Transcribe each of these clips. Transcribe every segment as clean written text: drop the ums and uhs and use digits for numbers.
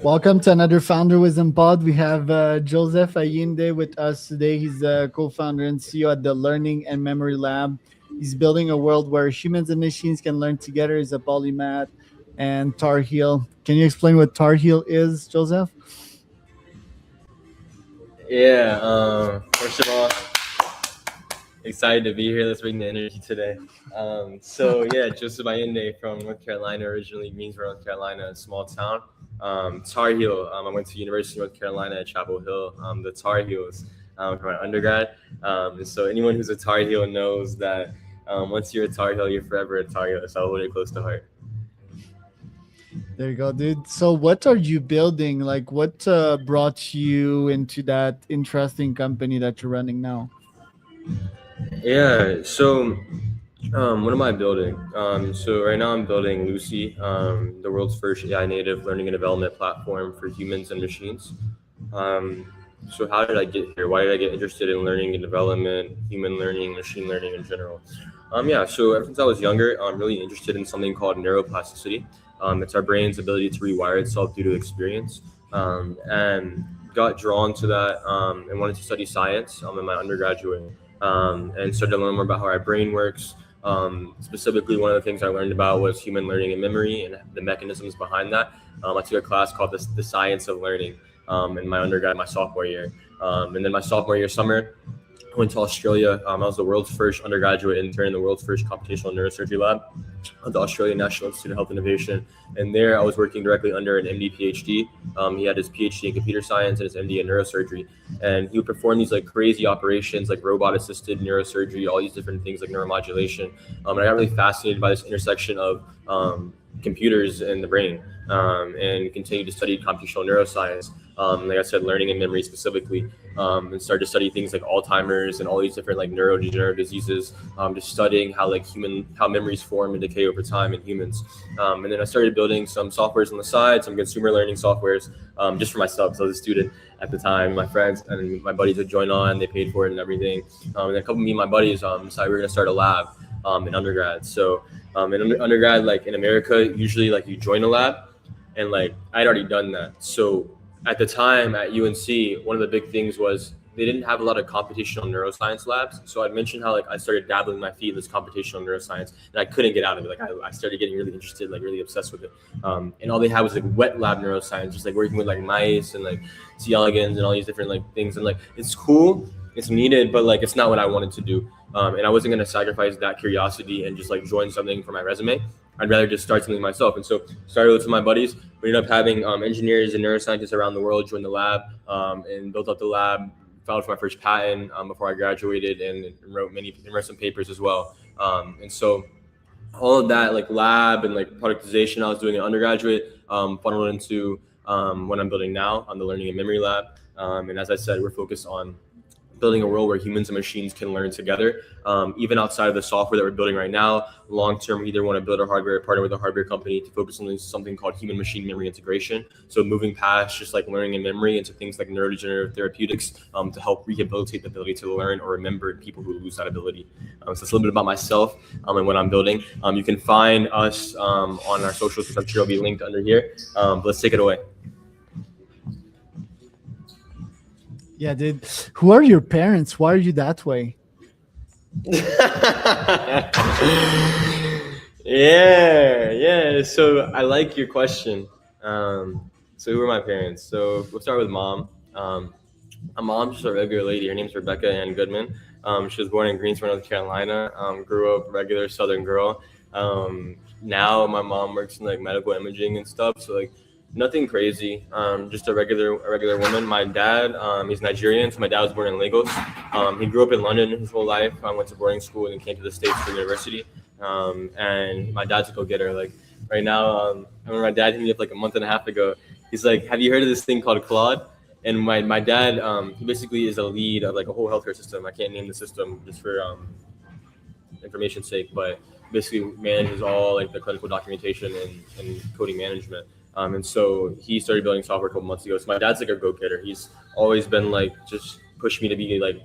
Welcome to another Founder Wisdom Pod. We have Joseph Ayinde with us today. He's a co-founder and CEO at the Learning and Memory Lab. He's building a world where humans and machines can learn together. He's a polymath and Tar Heel. Can you explain what Tar Heel is, Joseph? Yeah, first of all, excited to be here. Let's bring the energy today. Joseph Ayinde from North Carolina originally, Greensboro, North Carolina, a small town. Tar Heel, I went to University of North Carolina at Chapel Hill, the Tar Heels for my undergrad. So anyone who's a Tar Heel knows that once you're a Tar Heel, you're forever a Tar Heel. So I'll hold it close to heart. There you go, dude. So, what are you building? Like, what brought you into that interesting company that you're running now? Yeah, so what am I building? So right now I'm building Lucy, the world's first AI native learning and development platform for humans and machines. So how did I get here? Why did I get interested in learning and development, human learning, machine learning in general? So ever since I was younger, I'm really interested in something called neuroplasticity. It's our brain's ability to rewire itself due to experience. And got drawn to that and wanted to study science in my undergraduate and started to learn more about how our brain works. Specifically, one of the things I learned about was human learning and memory and the mechanisms behind that. I took a class called the Science of Learning in my undergrad, my sophomore year. And then my sophomore year summer, I went to Australia. I was the world's first undergraduate intern in the world's first computational neurosurgery lab at the Australian National Institute of Health Innovation. And there I was working directly under an MD PhD. He had his PhD in computer science and his MD in neurosurgery. And he would perform these like crazy operations like robot assisted neurosurgery, all these different things like neuromodulation. And I got really fascinated by this intersection of computers and the brain and continued to study computational neuroscience. Like I said, learning and memory specifically, and started to study things like Alzheimer's and all these different like neurodegenerative diseases. Just studying how how memories form and decay over time in humans. And then I started building some softwares on the side, some consumer learning softwares, just for myself. Because I was a student at the time. My friends and my buddies would join on. They paid for it and everything. And then a couple of me and my buddies decided we were going to start a lab in undergrad. So in undergrad, like in America, usually like you join a lab, and like I'd already done that. So at the time at UNC, one of the big things was they didn't have a lot of computational neuroscience labs. So I mentioned how like I started dabbling my feet in this computational neuroscience, and I couldn't get out of it. Like I started getting really interested, like really obsessed with it. And all they had was like wet lab neuroscience, just like working with like mice and like C. elegans and all these different like things. And like it's cool, it's needed, but like it's not what I wanted to do. And I wasn't going to sacrifice that curiosity and just like join something for my resume. I'd rather just start something myself. And so started with some of my buddies. We ended up having engineers and neuroscientists around the world join the lab and built up the lab, filed for my first patent before I graduated, and wrote some papers as well. And so all of that like lab and like productization I was doing in undergraduate funneled into what I'm building now on the Learning and Memory Lab. And as I said, we're focused on building a world where humans and machines can learn together. Even outside of the software that we're building right now, long term, we either want to build our hardware, partner with a hardware company to focus on something called human machine memory integration. So moving past just like learning and memory into things like neurodegenerative therapeutics to help rehabilitate the ability to learn or remember in people who lose that ability. So it's a little bit about myself and what I'm building. You can find us on our socials, which I'm sure will be linked under here. Let's take it away. Yeah, dude. Who are your parents? Why are you that way? Yeah. So I like your question. So who are my parents? So we'll start with mom. My mom's just a regular lady. Her name's Rebecca Ann Goodman. She was born in Greensboro, North Carolina. Grew up regular Southern girl. Now my mom works in like medical imaging and stuff. So like nothing crazy. Just a regular woman. My dad, he's Nigerian. So my dad was born in Lagos. He grew up in London his whole life. Went to boarding school and then came to the States for university. And my dad's a go-getter. Like right now, I remember my dad hit me up like a month and a half ago. He's like, "Have you heard of this thing called Claude?" And my dad, he basically is a lead of like a whole healthcare system. I can't name the system just for information's sake, but basically manages all like the clinical documentation and coding management. And so he started building software a couple months ago. So my dad's like a go-getter. He's always been like just push me to be like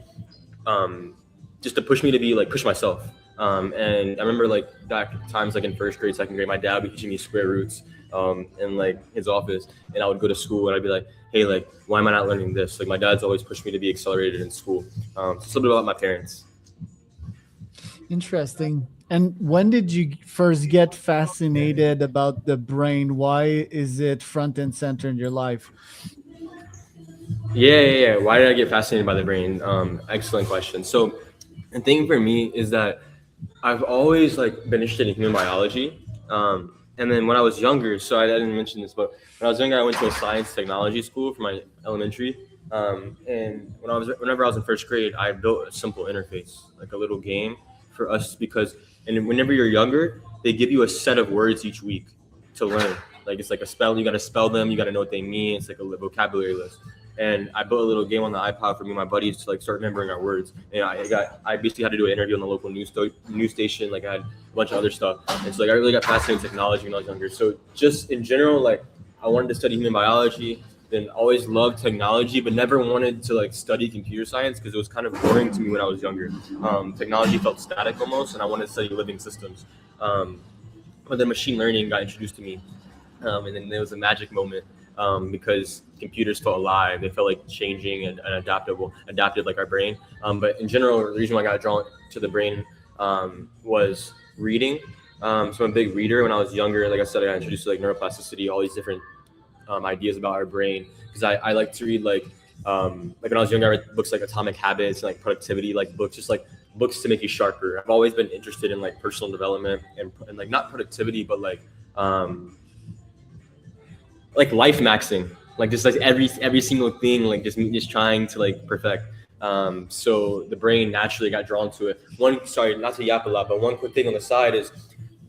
push myself. And I remember like back times like in first grade, second grade, my dad would be teaching me square roots. in like his office, and I would go to school and I'd be like, hey, like, why am I not learning this? Like, my dad's always pushed me to be accelerated in school. So it's a little bit about my parents. Interesting. And when did you first get fascinated about the brain? Why is it front and center in your life? Yeah. Why did I get fascinated by the brain? Excellent question. So the thing for me is that I've always like been interested in human biology. And then when I was younger, so I didn't mention this, but when I was younger, I went to a science technology school for my elementary. And whenever I was in first grade, I built a simple interface, like a little game for us because, and whenever you're younger, they give you a set of words each week to learn. Like it's like a spell, you got to spell them, you got to know what they mean. It's like a vocabulary list. And I built a little game on the iPod for me and my buddies to like start remembering our words. And I basically had to do an interview on the local news station. Like I had a bunch of other stuff. And so like I really got fascinated with technology when I was younger. So just in general, like I wanted to study human biology. Then always loved technology, but never wanted to like study computer science because it was kind of boring to me when I was younger. Technology felt static almost, and I wanted to study living systems. But then machine learning got introduced to me, and then there was a magic moment because computers felt alive. They felt like changing and adapted like our brain. But in general, the reason why I got drawn to the brain was reading. So I'm a big reader. When I was younger, like I said, I got introduced to like neuroplasticity, all these different ideas about our brain because I like to read like when I was younger I read books like Atomic Habits and like productivity like books, just like books to make you sharper. I've always been interested in like personal development and like not productivity but like life maxing, like just like every single thing, like just trying to like perfect. So the brain naturally got drawn to it. Sorry, not to yap a lot, but one quick thing on the side is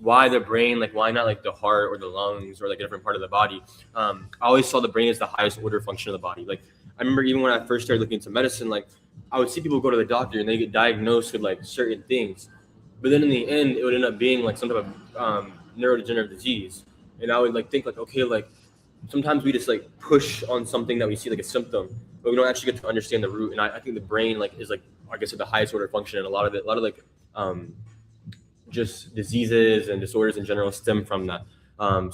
why the brain, like why not like the heart or the lungs or like a different part of the body. I always saw the brain as the highest order function of the body. Like I remember even when I first started looking into medicine, like I would see people go to the doctor and they get diagnosed with like certain things, but then in the end it would end up being like some type of neurodegenerative disease. And I would like think like, okay, like sometimes we just like push on something that we see like a symptom, but we don't actually get to understand the root. And I think the brain like is like, like I said, the highest order function, and a lot of like just diseases and disorders in general stem from that.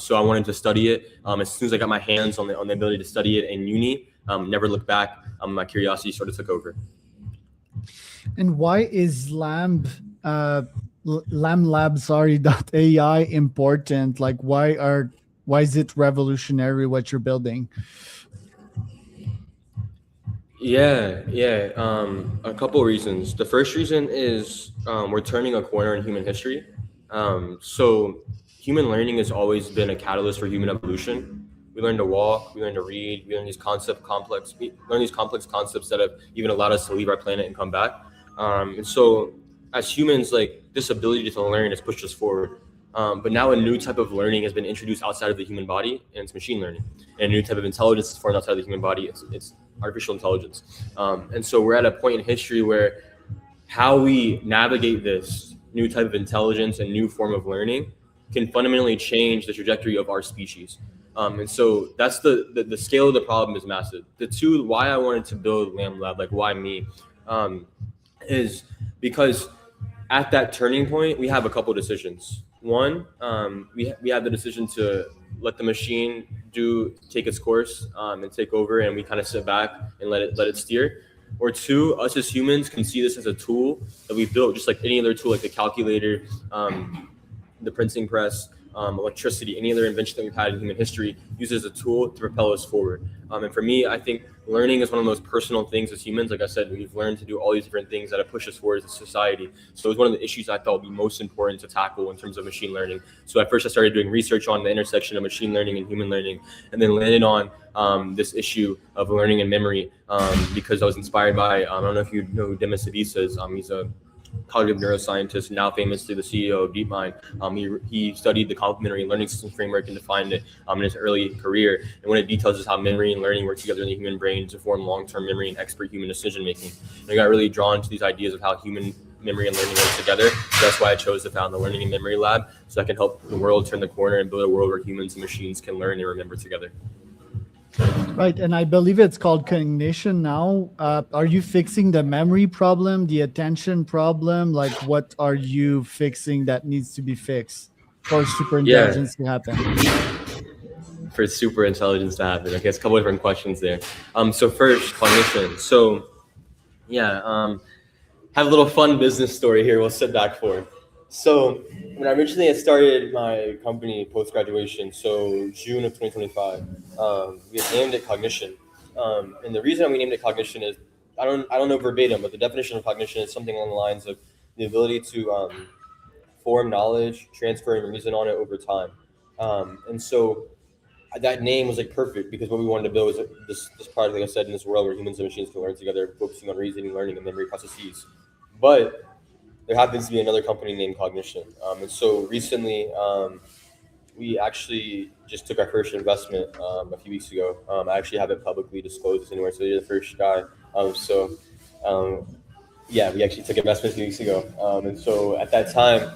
So I wanted to study it. As soon as I got my hands on the ability to study it in uni, never looked back. My curiosity sort of took over. And why is LAM sorry .ai important? Like why is it revolutionary what you're building? Yeah. A couple of reasons. The first reason is we're turning a corner in human history. So human learning has always been a catalyst for human evolution. We learn to walk, we learn to read, we learn these complex concepts that have even allowed us to leave our planet and come back. And so as humans, like this ability to learn has pushed us forward. But now a new type of learning has been introduced outside of the human body, and it's machine learning. And a new type of intelligence is formed outside of the human body. It's artificial intelligence. And so we're at a point in history where how we navigate this new type of intelligence and new form of learning can fundamentally change the trajectory of our species. And so that's the scale of the problem is massive. Why I wanted to build Lamb Lab, like why me, is because at that turning point, we have a couple decisions. One, we have the decision to let the machine take its course and take over, and we kind of sit back and let it steer. Or two, us as humans can see this as a tool that we built, just like any other tool, like the calculator, the printing press, electricity, any other invention that we've had in human history, used as a tool to propel us forward. And for me, I think learning is one of the most personal things as humans. Like I said, we've learned to do all these different things that have pushed us forward as a society. So it was one of the issues I thought would be most important to tackle in terms of machine learning. So at first I started doing research on the intersection of machine learning and human learning, and then landed on this issue of learning and memory because I was inspired by, I don't know if you know who Demis Savisa is. He's a cognitive neuroscientist, now famously the CEO of DeepMind. He studied the complementary learning system framework and defined it in his early career. And what it details is how memory and learning work together in the human brain to form long-term memory and expert human decision making. And I got really drawn to these ideas of how human memory and learning work together. So that's why I chose to found the Learning and Memory Lab, so I can help the world turn the corner and build a world where humans and machines can learn and remember together. Right, and I believe it's called Cognition now. Are you fixing the memory problem, the attention problem? Like, what are you fixing that needs to be fixed for super Yeah. intelligence to happen? for super intelligence to happen? Okay, it's a couple different questions there. So first, cognition. So yeah, have a little fun business story here. We'll sit back for. So when I originally had started my company post graduation, so June of 2025, we had named it Cognition. And the reason we named it Cognition is I don't know verbatim, but the definition of cognition is something along the lines of the ability to form knowledge, transfer, and reason on it over time. And so that name was like perfect because what we wanted to build was this product, like I said, in this world where humans and machines can learn together, focusing on reasoning, learning, and memory processes. But there happens to be another company named Cognition, and so recently we actually just took our first investment a few weeks ago. I actually haven't publicly disclosed this anywhere, so you're the first guy. So um, yeah, we actually took investments a few weeks ago, and so at that time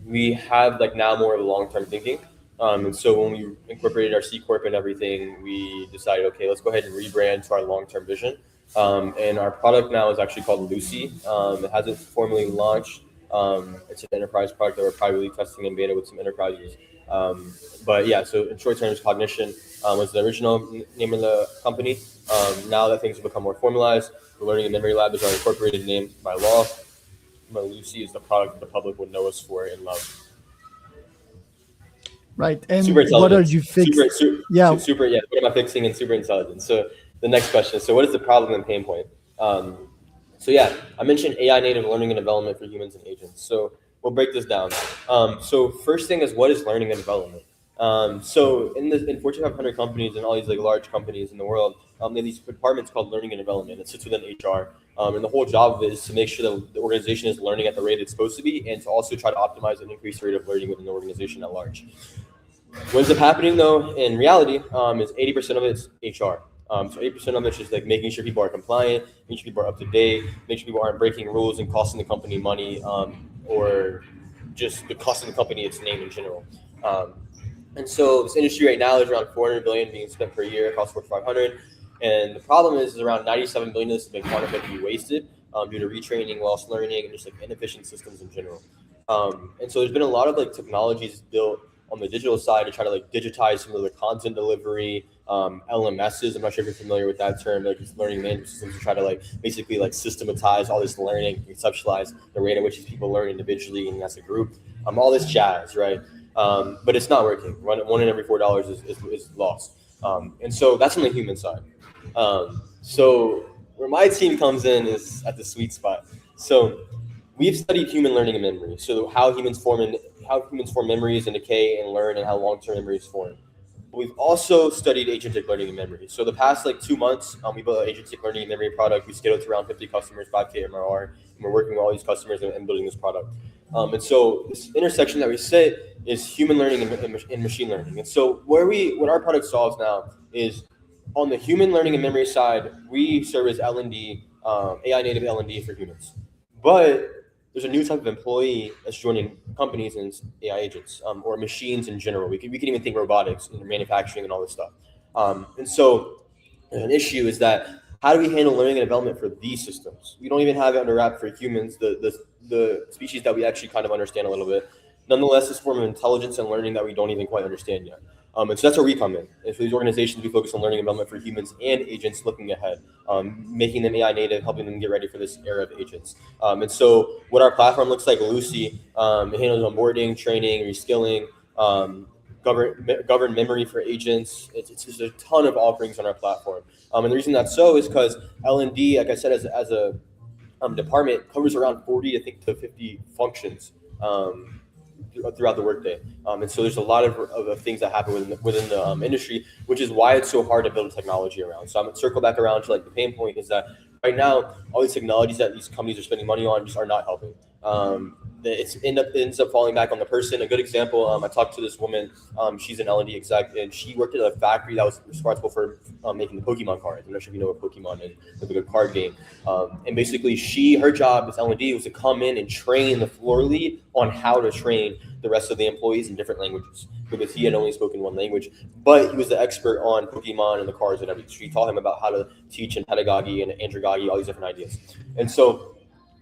we have like now more of a long-term thinking. And so when we incorporated our C corp and everything, we decided, okay, let's go ahead and rebrand to our long-term vision. And our product now is actually called Lucy. It hasn't formally launched. It's an enterprise product that we're privately testing in beta with some enterprises. But yeah, so in short terms, Cognition was the original name of the company. Now that things have become more formalized, the Learning and Memory Lab is our incorporated name by law. But Lucy is the product that the public would know us for and love. Right. Super And what are intelligence. you fixed? Yeah. Super. Yeah. What am I fixing in super intelligence? So the next question. So what is the problem and pain point? Um, so yeah, I mentioned AI native learning and development for humans and agents. So we'll break this down. So first thing is what is learning and development? So in Fortune 500 companies and all these like large companies in the world, they have these departments called learning and development. It sits within HR. And the whole job of it is to make sure that the organization is learning at the rate it's supposed to be, and to also try to optimize and increase the rate of learning within the organization at large. What ends up happening though in reality is 80% of it's HR. So 80% of it's just like making sure people are compliant, making sure people are up to date, making sure people aren't breaking rules and costing the company money, or just the costing the company its name in general. Um, and so this industry right now is around 400 billion being spent per year across Fortune 500. And the problem is around 97 billion of this has been counterfeit to be wasted due to retraining, lost learning, and just like inefficient systems in general. And so there's been a lot of like technologies built on the digital side to try to like digitize some of the content delivery, LMSs. I'm not sure if you're familiar with that term, like just learning management systems to try to like basically like systematize all this learning, conceptualize the rate at which these people learn individually and as a group, all this jazz, right? But it's not working. One in every $4 is lost. And so that's on the human side. So where my team comes in is at the sweet spot. So we've studied human learning and memory. So how humans form memories and decay and learn, and how long-term memories form. We've also studied agentic learning and memory. So the past like 2 months, we built an agentic learning and memory product. We scaled to around 50 customers, 5K MRR, and we're working with all these customers and building this product. And so this intersection that we sit is human learning and machine learning. And so what our product solves now is on the human learning and memory side, we serve as L&D, AI native L&D for humans. But there's a new type of employee that's joining companies and AI agents, or machines in general. We can even think robotics and manufacturing and all this stuff. And so an issue is that how do we handle learning and development for these systems? We don't even have it under wrap for humans, the species that we actually kind of understand a little bit. Nonetheless, this form of intelligence and learning that we don't even quite understand yet. And so that's where we come in. And for these organizations, we focus on learning and development for humans and agents looking ahead, making them AI native, helping them get ready for this era of agents. And so what our platform looks like, Lucy, it handles onboarding, training, reskilling, govern memory for agents. It's just a ton of offerings on our platform. And the reason that's so is because L&D, like I said, as a department, covers around 40, I think, to 50 functions. Throughout the workday, and so there's a lot of things that happen within the industry, which is why it's so hard to build a technology around. So I'm gonna circle back around to like the pain point is that right now all these technologies that these companies are spending money on just are not helping. It ends up falling back on the person. A good example, I talked to this woman. She's an L&D exec, and she worked at a factory that was responsible for making the Pokemon cards. I'm not sure if you know what Pokemon is. It's like a card game. And basically, her job as L&D was to come in and train the floor lead on how to train the rest of the employees in different languages, because he had only spoken one language, but he was the expert on Pokemon and the cards and everything. So she taught him about how to teach in pedagogy and andragogy, all these different ideas. And so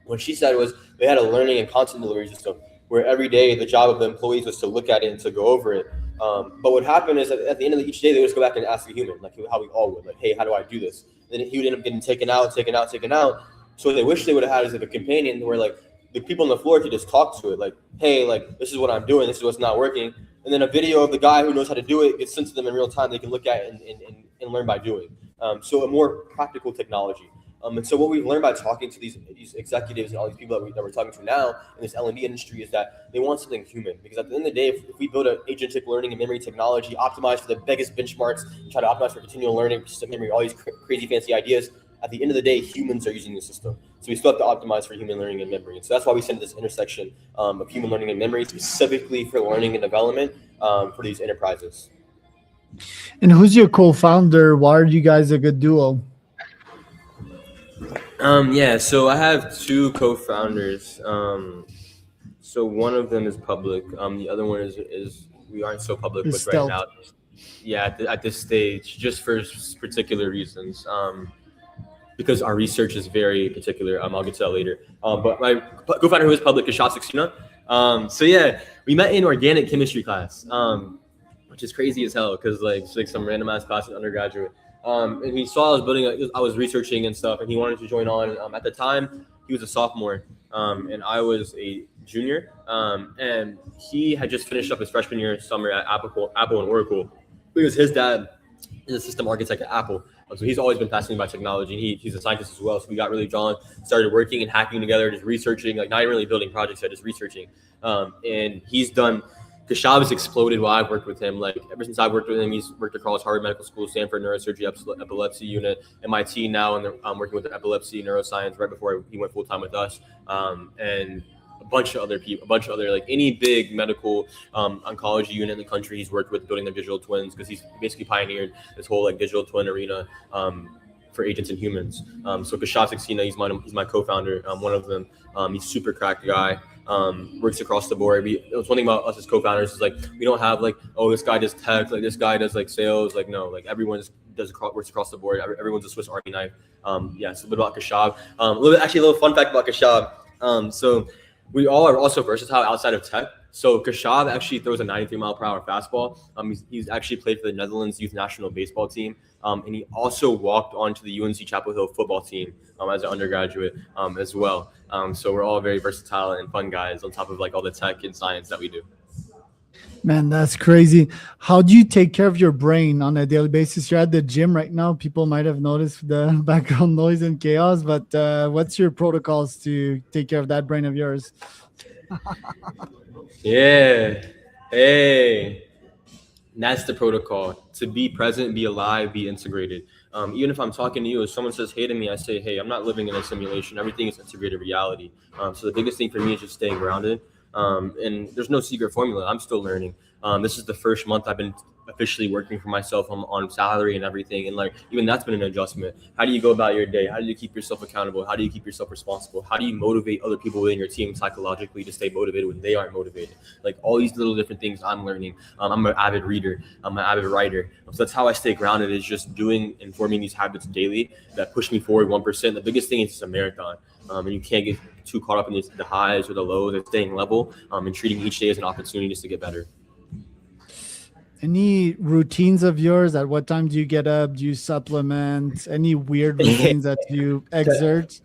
what she said was they had a learning and content delivery system where every day the job of the employees was to look at it and to go over it. But what happened is at the end of each day, they would just go back and ask the human, like how we all would, like, hey, how do I do this? And then he would end up getting taken out, taken out, taken out. So what they wish they would have had is like a companion where like the people on the floor could just talk to it, like, hey, like this is what I'm doing, this is what's not working. And then a video of the guy who knows how to do it gets sent to them in real time. They can look at it and learn by doing. So a more practical technology. And so what we've learned by talking to these executives and all these people that we're talking to now in this L&D industry is that they want something human. Because at the end of the day, if we build an agentic learning and memory technology, optimized for the biggest benchmarks, and try to optimize for continual learning, persistent memory, all these crazy fancy ideas, at the end of the day, humans are using the system. So we still have to optimize for human learning and memory. And so that's why we send this intersection of human learning and memory specifically for learning and development for these enterprises. And who's your co-founder? Why are you guys a good duo? Yeah, so I have two co-founders. So one of them is public. The other one is we aren't so public with right now. Yeah, at this stage, just for particular reasons. Because our research is very particular. I'll get to that later. But my co-founder who is public is Saxena. So yeah, we met in organic chemistry class, which is crazy as hell because like it's like some random ass class in undergraduate. And he saw I was researching and stuff, and he wanted to join on. At the time, he was a sophomore, and I was a junior. And he had just finished up his freshman year summer at Apple and Oracle because his dad is a system architect at Apple. So he's always been fascinated by technology, and he's a scientist as well. So we got really drawn, started working and hacking together, just researching, like not even really building projects, just researching. And he's done. Keshav has exploded while I've worked with him. Like ever since I've worked with him, he's worked across Harvard Medical School, Stanford Neurosurgery Epilepsy Unit, MIT now, and I'm working with the epilepsy neuroscience right before he went full time with us, and a bunch of other people, like any big medical oncology unit in the country. He's worked with building their digital twins because he's basically pioneered this whole like digital twin arena for agents and humans. So Keshav Saxena, he's my co-founder. One of them. He's super cracked guy. Works across the board. One thing about us as co-founders is like we don't have like, oh, this guy does tech, like this guy does like sales, like no, like everyone works across the board. Everyone's a Swiss Army knife. Yeah, so a bit about Keshav. A little fun fact about Keshav. So we all are also versatile outside of tech. So Keshav actually throws a 93-mile-per-hour fastball. He's actually played for the Netherlands youth national baseball team. And he also walked onto the UNC Chapel Hill football team as an undergraduate as well. So we're all very versatile and fun guys on top of like all the tech and science that we do. Man, that's crazy. How do you take care of your brain on a daily basis? You're at the gym right now. People might have noticed the background noise and chaos, but what's your protocols to take care of that brain of yours? Yeah. Hey. That's the protocol. To be present, be alive, be integrated. Even if I'm talking to you, if someone says hey to me, I say, hey, I'm not living in a simulation. Everything is integrated reality. So the biggest thing for me is just staying grounded. And there's no secret formula. I'm still learning. This is the first month I've been officially working for myself on salary and everything. And like, even that's been an adjustment. How do you go about your day? How do you keep yourself accountable? How do you keep yourself responsible? How do you motivate other people within your team psychologically to stay motivated when they aren't motivated? Like all these little different things I'm learning. I'm an avid reader. I'm an avid writer. So that's how I stay grounded, is just doing and forming these habits daily that push me forward 1%. The biggest thing is it's a marathon. And you can't get too caught up in the highs or the lows, and staying level and treating each day as an opportunity just to get better. Any routines of yours? At what time do you get up? Do you supplement? Any weird routines that you exert?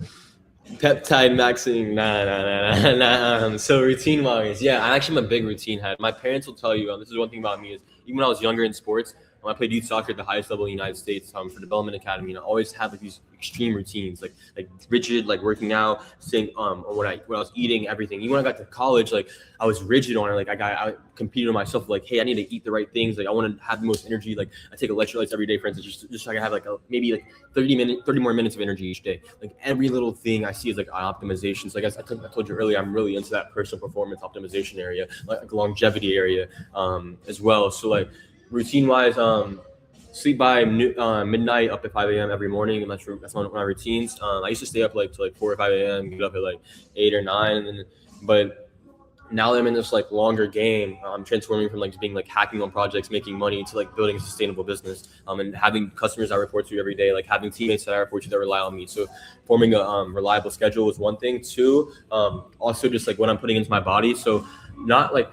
Peptide maxing, nah. So routine wise, yeah, I actually am a big routine head. My parents will tell you, this is one thing about me, is even when I was younger in sports, I played youth soccer at the highest level in the United States for Development Academy, and I always had like these extreme routines, like rigid, like working out, saying when I was eating, everything. Even when I got to college, like I was rigid on it. Like I competed with myself, like, hey, I need to eat the right things. Like I want to have the most energy. Like I take electrolytes every day, for instance, just so I can have like maybe like 30 more minutes of energy each day. Like every little thing I see is like optimization. So like I told you earlier, I'm really into that personal performance optimization area, like longevity area as well. So like routine wise, sleep by midnight, up at 5 a.m. every morning, and that's one of my routines. I used to stay up like to like 4 or 5 a.m., get up at like 8 or 9, and then, but now that I'm in this like longer game, I'm transforming from like just being like hacking on projects, making money, to like building a sustainable business, and having customers I report to every day, like having teammates that I report to that rely on me. So forming a reliable schedule is one thing. Two, also just like what I'm putting into my body. So not like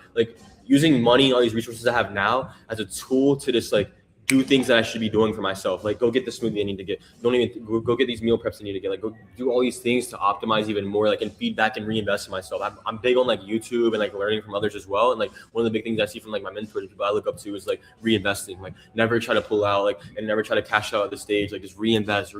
using money and all these resources I have now as a tool to just like do things that I should be doing for myself. Like go get the smoothie I need to get. Don't even go get these meal preps I need to get. Like go do all these things to optimize even more, like and feedback and reinvest in myself. I'm big on like YouTube and like learning from others as well. And like one of the big things I see from like my mentors, people I look up to, is like reinvesting. Like never try to pull out, like, and never try to cash out at the stage. Like just reinvest.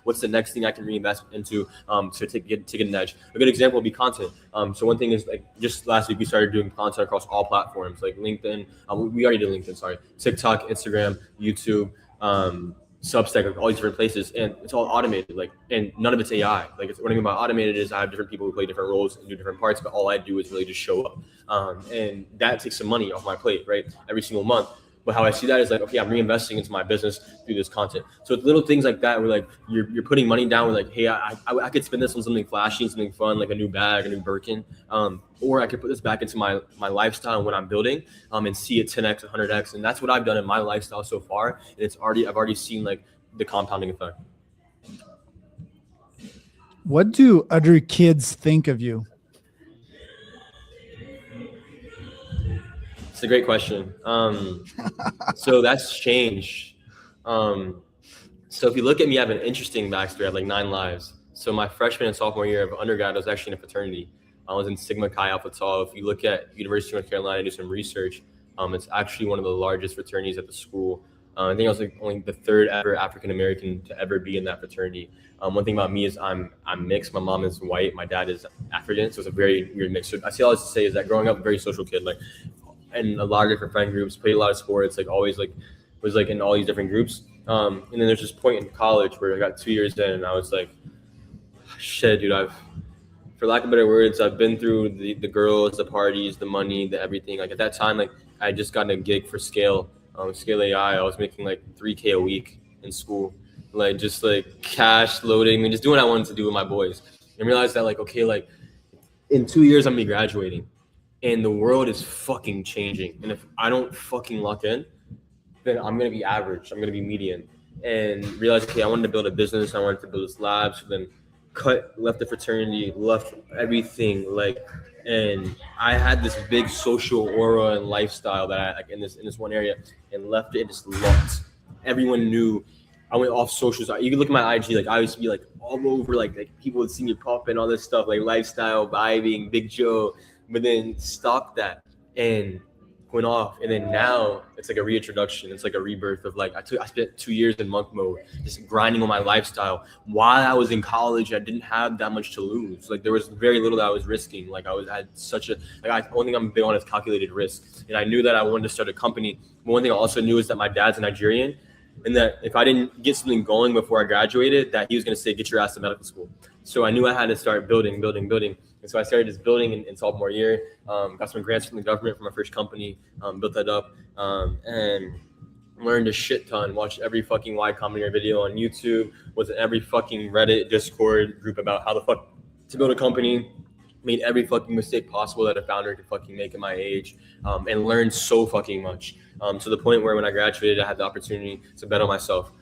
What's the next thing I can reinvest into to get an edge? A good example would be content. So one thing is like just last week we started doing content across all platforms like LinkedIn. We already did LinkedIn, sorry, TikTok, Instagram, YouTube, Substack, like all these different places, and it's all automated. Like, and none of it's AI. Like, what I mean by automated is I have different people who play different roles and do different parts, but all I do is really just show up, and that takes some money off my plate, right, every single month. But how I see that is like, okay, I'm reinvesting into my business through this content. So it's little things like that where like you're putting money down. Where like, hey, I could spend this on something flashy, something fun, like a new bag, a new Birkin, or I could put this back into my lifestyle and what I'm building, and see it 10x, 100x, and that's what I've done in my lifestyle so far. And I've already seen like the compounding effect. What do other kids think of you? It's a great question. So that's changed. So if you look at me, I have an interesting backstory. I have like 9 lives. So my freshman and sophomore year of undergrad, I was actually in a fraternity. I was in Sigma Chi Alpha Tau. If you look at University of North Carolina and do some research, it's actually one of the largest fraternities at the school. I think I was like only the 3rd ever African American to ever be in that fraternity. One thing about me is I'm mixed. My mom is white, my dad is African, so it's a very weird mix. So I see all this to say is that growing up, a very social kid, like, and a lot of different friend groups, played a lot of sports, like always like was like in all these different groups. And then there's this point in college where I got 2 years in and I was like, shit, dude, for lack of better words, I've been through the girls, the parties, the money, the everything. Like at that time, like I just got a gig for Scale AI. I was making like $3K a week in school, like just like cash loading and just doing what I wanted to do with my boys, and realized that like, okay, like in 2 years I'm gonna be graduating. And the world is fucking changing. And if I don't fucking lock in, then I'm going to be average. I'm going to be median. And realize, okay, I wanted to build a business. I wanted to build this lab. So then left the fraternity, left everything. Like, and I had this big social aura and lifestyle that I like in this one area, and left it and just locked. Everyone knew. I went off socials. You can look at my IG. Like I used to be like all over. Like people would see me pop and all this stuff, like lifestyle, vibing, Big Joe. But then stopped that and went off, and then now it's like a reintroduction. It's like a rebirth of like I spent 2 years in monk mode, just grinding on my lifestyle. While I was in college, I didn't have that much to lose. Like there was very little that I was risking. Like I had such a one thing I'm big on is calculated risk, and I knew that I wanted to start a company. But one thing I also knew is that my dad's a Nigerian, and that if I didn't get something going before I graduated, that he was going to say, "Get your ass to medical school." So I knew I had to start building. And so I started just building in sophomore year, got some grants from the government for my first company, built that up, and learned a shit ton, watched every fucking Y Combinator video on YouTube, was in every fucking Reddit, Discord group about how the fuck to build a company, made every fucking mistake possible that a founder could fucking make at my age, and learned so fucking much, to the point where when I graduated, I had the opportunity to bet on myself.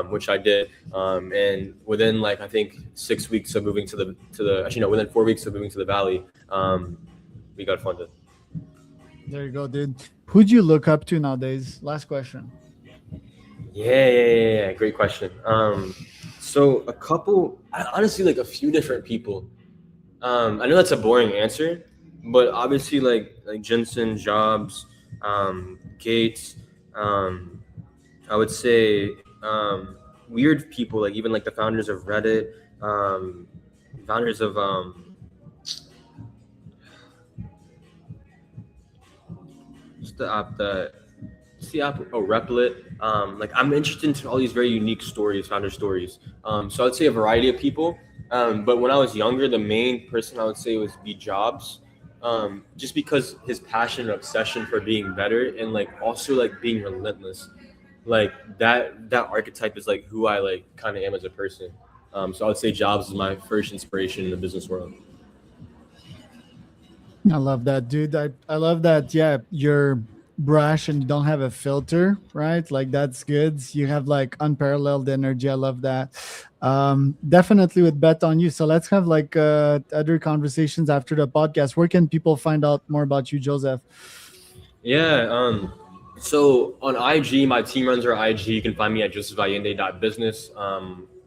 Which I did, and within like I think 6 weeks of moving to the actually no, within 4 weeks of moving to the Valley, we got funded. There you go, dude. Who'd you look up to nowadays? Last question. Yeah. Great question. So a couple, honestly, like a few different people. I know that's a boring answer, but obviously like Jensen, Jobs, Gates. I would say weird people, like even like the founders of Reddit, founders of what's the app Replit. Like I'm interested in all these very unique stories, founder stories. So I'd say a variety of people. But when I was younger, the main person I would say was Jobs. Just because his passion and obsession for being better, and like also like being relentless. Like that archetype is like who I like kind of am as a person. So I would say Jobs is my first inspiration in the business world. I love that, dude. I love that. Yeah, you're brash and you don't have a filter, right? Like that's good. You have like unparalleled energy. I love that. Definitely would bet on you. So let's have like other conversations after the podcast. Where can people find out more about you, Joseph? Yeah. So on IG, my team runs our IG. You can find me at josephayende.business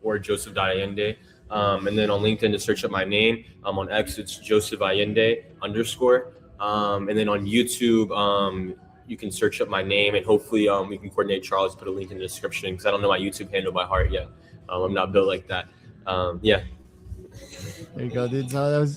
or joseph.ayende. And then on LinkedIn, to search up my name. On X, it's Joseph Ayinde underscore. And then on YouTube, you can search up my name, and hopefully we can coordinate Charles, put a link in the description, because I don't know my YouTube handle by heart yet. I'm not built like that. Yeah. There you go, dude. So that was